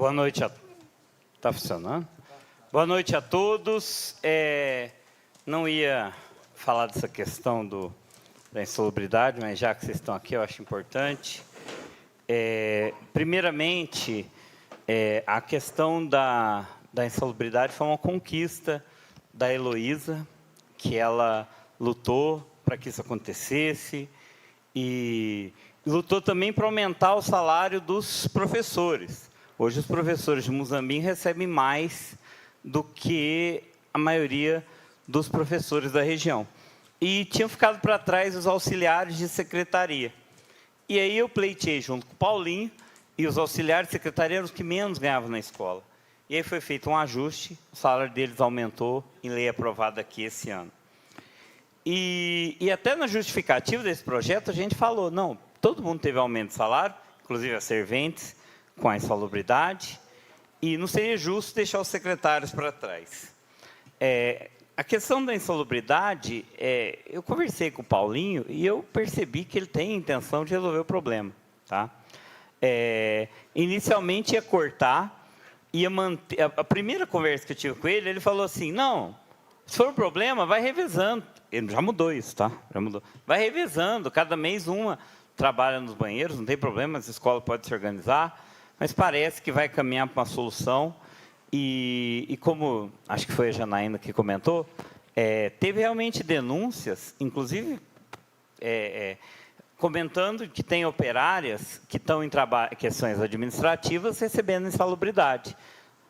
Boa noite a... Está funcionando? Boa noite a todos. Não ia falar dessa questão da insalubridade, mas já que vocês estão aqui, eu acho importante. Primeiramente, a questão da insalubridade foi uma conquista da Heloísa, que ela lutou para que isso acontecesse e lutou também para aumentar o salário dos professores. Hoje, os professores de Muzambinho recebem mais do que a maioria dos professores da região. E tinham ficado para trás os auxiliares de secretaria. E aí eu pleiteei junto com o Paulinho, e os auxiliares de secretaria eram os que menos ganhavam na escola. E aí foi feito um ajuste, o salário deles aumentou em lei aprovada aqui esse ano. E até na justificativa desse projeto, a gente falou, não, todo mundo teve aumento de salário, inclusive as serventes, com a insalubridade, e não seria justo deixar os secretários para trás. A questão da insalubridade, eu conversei com o Paulinho e eu percebi que ele tem a intenção de resolver o problema. Tá? Inicialmente ia cortar, ia manter. A primeira conversa que eu tive com ele, ele falou assim, não, se for um problema, vai revezando. Ele já mudou isso, tá? Já mudou. Vai revezando, cada mês uma trabalha nos banheiros, não tem problema, as escolas podem se organizar, mas parece que vai caminhar para uma solução. E como, acho que foi a Janaína que comentou, teve realmente denúncias, inclusive comentando que tem operárias que estão em questões administrativas recebendo insalubridade.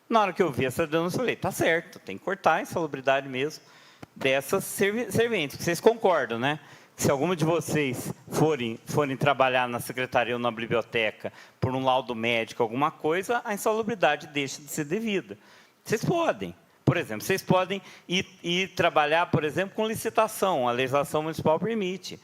Na hora que eu vi essa denúncia, eu falei, tá certo, tem que cortar a insalubridade mesmo dessas serventes. Vocês concordam, né? Se alguma de vocês forem trabalhar na secretaria ou na biblioteca por um laudo médico, alguma coisa, a insalubridade deixa de ser devida. Vocês podem, por exemplo, vocês podem ir trabalhar, por exemplo, com licitação, a legislação municipal permite.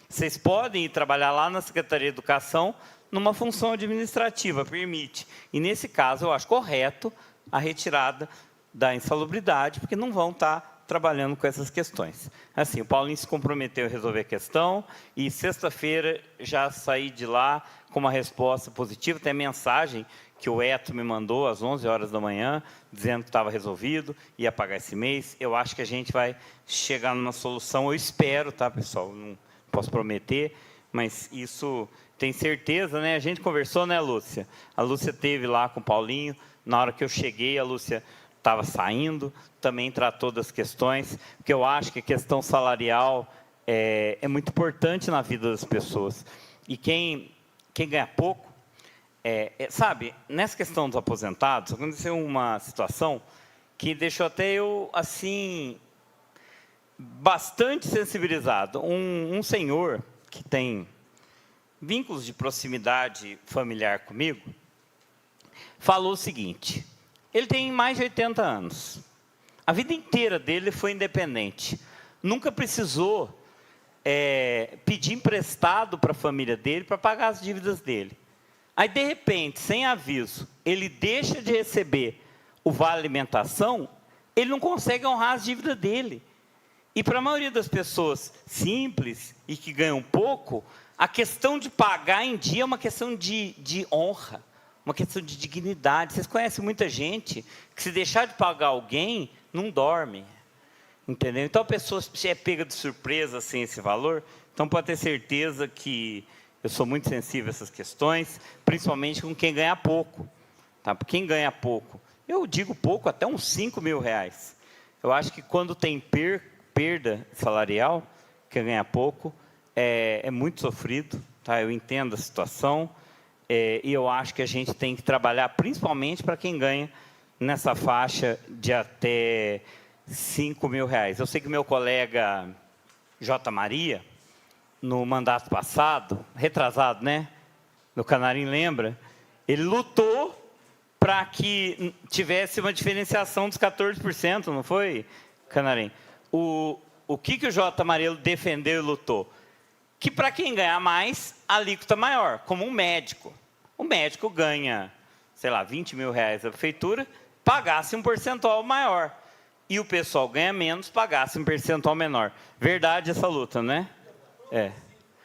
Vocês podem ir trabalhar lá na Secretaria de Educação numa função administrativa, permite. E, nesse caso, eu acho correto a retirada da insalubridade, porque não vão estar trabalhando com essas questões. Assim, o Paulinho se comprometeu a resolver a questão e sexta-feira já saí de lá com uma resposta positiva, tem a mensagem que o Eto me mandou às 11 horas da manhã, dizendo que estava resolvido, ia pagar esse mês. Eu acho que a gente vai chegar numa solução, eu espero, tá, pessoal? Não posso prometer, mas isso tem certeza, né? A gente conversou, né, Lúcia? A Lúcia esteve lá com o Paulinho, na hora que eu cheguei, a Lúcia estava saindo, também tratou das questões, porque eu acho que a questão salarial é muito importante na vida das pessoas. E quem ganha pouco, sabe, nessa questão dos aposentados, aconteceu uma situação que deixou até eu, assim, bastante sensibilizado. Um senhor que tem vínculos de proximidade familiar comigo, falou o seguinte, ele tem mais de 80 anos. A vida inteira dele foi independente. Nunca precisou pedir emprestado para a família dele para pagar as dívidas dele. Aí, de repente, sem aviso, ele deixa de receber o vale alimentação, ele não consegue honrar as dívidas dele. E para a maioria das pessoas simples e que ganham pouco, a questão de pagar em dia é uma questão de honra, uma questão de dignidade. Vocês conhecem muita gente que, se deixar de pagar alguém, não dorme. Entendeu? Então, a pessoa é pega de surpresa sem esse valor. Então, pode ter certeza que eu sou muito sensível a essas questões, principalmente com quem ganha pouco. Tá? Quem ganha pouco, eu digo pouco, até uns 5 mil reais. Eu acho que quando tem perda salarial, quem ganha pouco, é muito sofrido. Tá? Eu entendo a situação. E eu acho que a gente tem que trabalhar principalmente para quem ganha nessa faixa de até 5 mil reais. Eu sei que meu colega J. Maria, no mandato passado, retrasado, né? No Canarim, lembra? Ele lutou para que tivesse uma diferenciação dos 14%, não foi, Canarim? O que o J. Maria defendeu e lutou? Que para quem ganhar mais, a alíquota maior, como um médico. O médico ganha, sei lá, 20 mil reais da prefeitura, pagasse um percentual maior. E o pessoal ganha menos, pagasse um percentual menor. Verdade essa luta, né?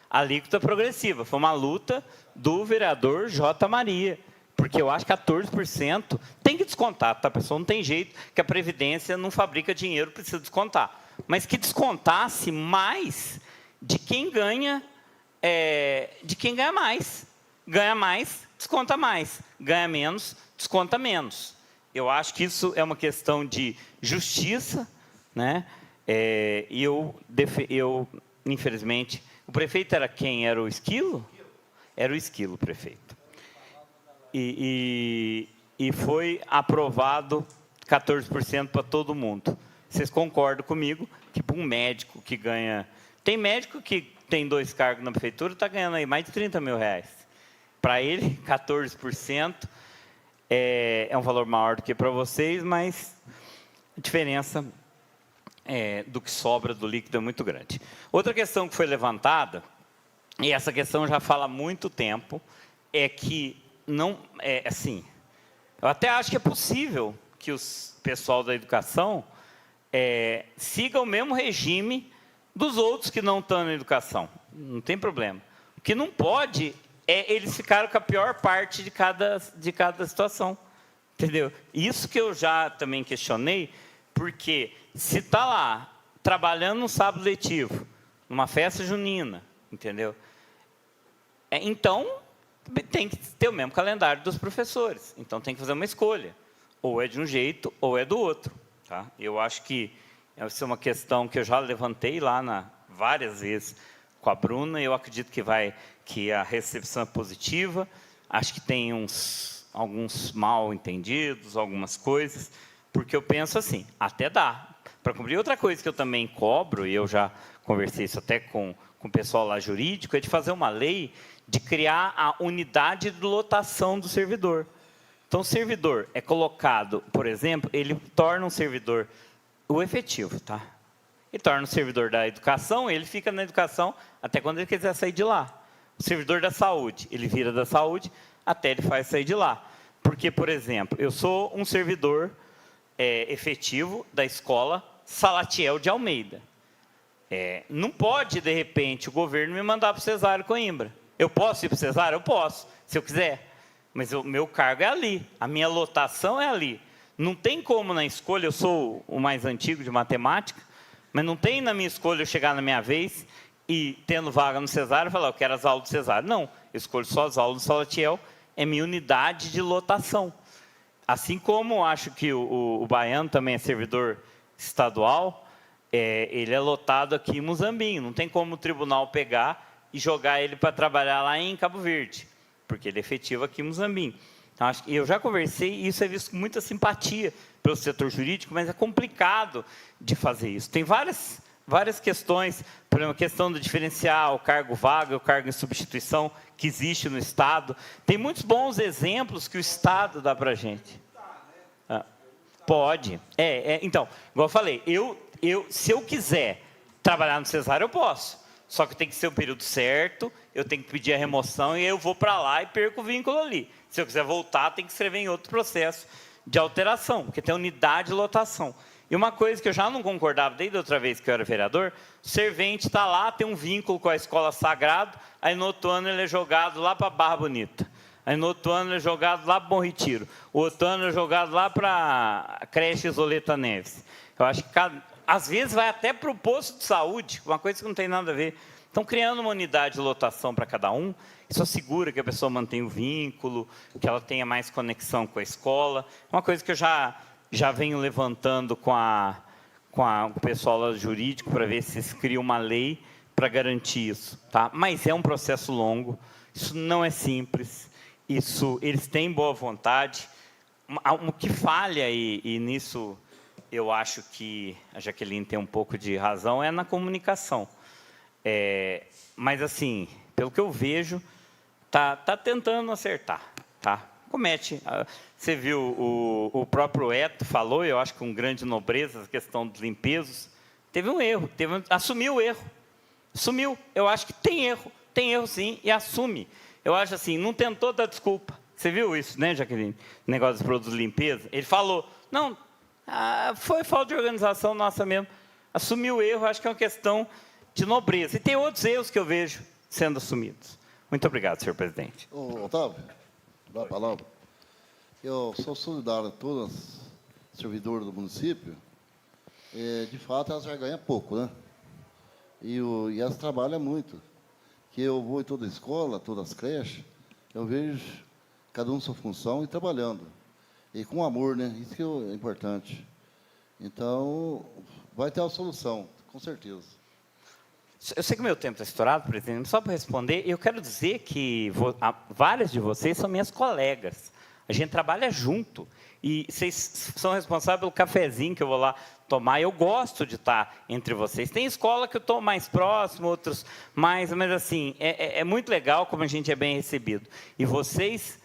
A alíquota progressiva. Foi uma luta do vereador J. Maria. Porque eu acho que 14% tem que descontar, tá, pessoal? Não tem jeito, que a Previdência não fabrica dinheiro, precisa descontar. Mas que descontasse mais de quem ganha mais. Ganha mais, desconta mais. Ganha menos, desconta menos. Eu acho que isso é uma questão de justiça, né? E eu, infelizmente, o prefeito era quem? Era o Esquilo? Era o Esquilo, o prefeito. E foi aprovado 14% para todo mundo. Vocês concordam comigo que para um médico que ganha... Tem médico que tem 2 cargos na prefeitura, está ganhando aí mais de 30 mil reais. Para ele, 14% é um valor maior do que para vocês, mas a diferença do que sobra do líquido é muito grande. Outra questão que foi levantada, e essa questão já fala há muito tempo, é que não assim. Eu até acho que é possível que o pessoal da educação siga o mesmo regime dos outros que não estão na educação. Não tem problema. O que não pode eles ficaram com a pior parte de cada situação. Entendeu? Isso que eu já também questionei, porque se está lá trabalhando no sábado letivo, numa festa junina, entendeu? Então, tem que ter o mesmo calendário dos professores. Então, tem que fazer uma escolha. Ou é de um jeito, ou é do outro. Tá? Eu acho que essa é uma questão que eu já levantei lá várias vezes com a Bruna. Eu acredito que a recepção é positiva. Acho que tem alguns mal entendidos, algumas coisas, porque eu penso assim, até dá. Para cumprir outra coisa que eu também cobro, e eu já conversei isso até com o pessoal lá jurídico, é de fazer uma lei de criar a unidade de lotação do servidor. Então, o servidor é colocado, por exemplo, ele torna um servidor, o efetivo, tá? Ele torna um servidor da educação, ele fica na educação até quando ele quiser sair de lá. O servidor da saúde, ele vira da saúde até ele faz sair de lá. Porque, por exemplo, eu sou um servidor efetivo da escola Salatiel de Almeida. Não pode, de repente, o governo me mandar para o Cesário Coimbra. Eu posso ir para o Cesário? Eu posso, se eu quiser. Mas o meu cargo é ali, a minha lotação é ali. Não tem como na escolha, eu sou o mais antigo de matemática, mas não tem na minha escolha eu chegar na minha vez e, tendo vaga no Cesário, falar, eu quero as aulas do Cesário. Não, eu escolho só as aulas do Salatiel, é minha unidade de lotação. Assim como acho que o baiano também é servidor estadual, ele é lotado aqui em Muzambinho. Não tem como o tribunal pegar e jogar ele para trabalhar lá em Cabo Verde, porque ele é efetivo aqui em Muzambinho. Então, acho que eu já conversei, e isso é visto com muita simpatia pelo setor jurídico, mas é complicado de fazer isso. Tem várias questões, por exemplo, a questão do diferencial, o cargo vaga, o cargo em substituição, que existe no Estado. Tem muitos bons exemplos que o Estado dá para a gente. Pode. Então, igual eu falei, se eu quiser trabalhar no Cesário, eu posso. Só que tem que ser o período certo, eu tenho que pedir a remoção e eu vou para lá e perco o vínculo ali. Se eu quiser voltar, tem que escrever em outro processo de alteração, porque tem unidade de lotação. E uma coisa que eu já não concordava desde a outra vez que eu era vereador, o servente está lá, tem um vínculo com a escola Sagrado, aí no outro ano ele é jogado lá para Barra Bonita. Aí no outro ano ele é jogado lá para Bom Retiro. O outro ano ele é jogado lá para a creche Isoleta Neves. Eu acho que às vezes vai até para o posto de saúde, uma coisa que não tem nada a ver. Então, criando uma unidade de lotação para cada um, isso assegura que a pessoa mantenha o vínculo, que ela tenha mais conexão com a escola. É uma coisa que eu já venho levantando com o pessoal lá jurídico para ver se se cria uma lei para garantir isso. Tá? Mas é um processo longo, isso não é simples, eles têm boa vontade. O que falha, e nisso eu acho que a Jaqueline tem um pouco de razão, é na comunicação. Mas, assim, pelo que eu vejo, tá tentando acertar. Tá? Comete. Você viu, o próprio Eto falou, eu acho que com grande nobreza, a questão dos limpezos, teve um erro, assumiu o erro. Assumiu. Eu acho que tem erro sim, e assume. Eu acho assim, não tentou dar desculpa. Você viu isso, né, Jaqueline? O negócio dos produtos de limpeza. Ele falou, não, foi falta de organização nossa mesmo. Assumiu o erro, acho que é uma questão de nobreza. E tem outros erros que eu vejo sendo assumidos. Muito obrigado, senhor presidente. Otávio, dá a palavra. Eu sou solidário a todas as servidoras do município. De fato, elas já ganham pouco, né? E elas trabalham muito. Que eu vou em toda a escola, todas as creches, eu vejo cada um sua função e trabalhando. E com amor, né? Isso que é importante. Então, vai ter uma solução, com certeza. Eu sei que o meu tempo está estourado, presidente, só para responder, eu quero dizer que várias de vocês são minhas colegas. A gente trabalha junto. E vocês são responsáveis pelo cafezinho que eu vou lá tomar. Eu gosto de estar entre vocês. Tem escola que eu estou mais próximo, outros mais, mas assim, é muito legal como a gente é bem recebido. E vocês,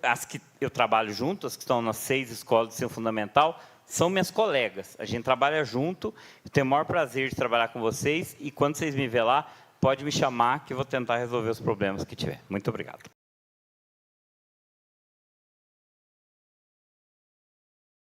as que eu trabalho junto, as que estão nas 6 escolas de ensino fundamental, são minhas colegas. A gente trabalha junto, eu tenho o maior prazer de trabalhar com vocês, e quando vocês me ver lá, pode me chamar que eu vou tentar resolver os problemas que tiver. Muito obrigado.